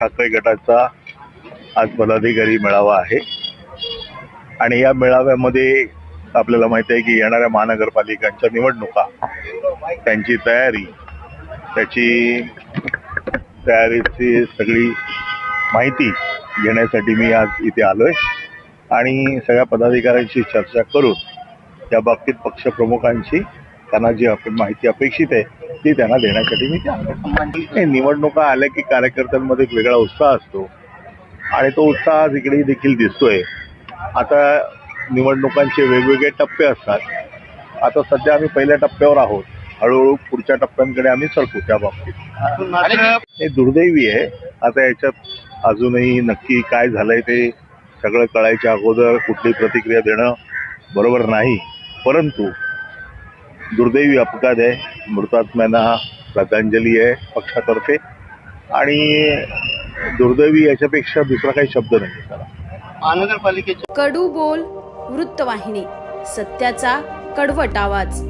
ठाकरे गटाचा आज पदाधिकारी मेळावा आहे आणि या मेळाव्यामध्ये आपल्याला माहिती आहे की येणाऱ्या महानगरपालिकांच्या निवडणुका त्यांची तयारीची सगळी माहिती घेण्यासाठी मी आज इथे आलोय आणि सगळ्या पदाधिकाऱ्यांशी चर्चा करून त्या बाबतीत पक्षप्रमुखांची त्यांना जी माहिती अपेक्षित आहे ती त्यांना देण्यासाठी मी त्या निवडणुका आल्या की कार्यकर्त्यांमध्ये एक वेगळा उत्साह असतो आणि तो उत्साह आज इकडे देखील दिसतोय. आता निवडणुकांचे वेगवेगळे टप्पे असतात. आता सध्या आम्ही पहिल्या टप्प्यावर आहोत, हळूहळू पुढच्या टप्प्यांकडे आम्ही सरकू. त्या बाबतीत हे दुर्दैवी आहे. आता याच्यात अजूनही नक्की काय झालंय ते सगळं कळायच्या अगोदर कुठली प्रतिक्रिया देणं बरोबर नाही, परंतु दुर्दैवी अपघात आहे. मृतात्म्यांना श्रद्धांजली आहे पक्षातर्फे आणि दुर्दैवी याच्यापेक्षा दुसरा काही शब्द नाही. त्याला महानगरपालिकेचे कडू बोल वृत्तवाहिनी, सत्याचा कडवट आवाज.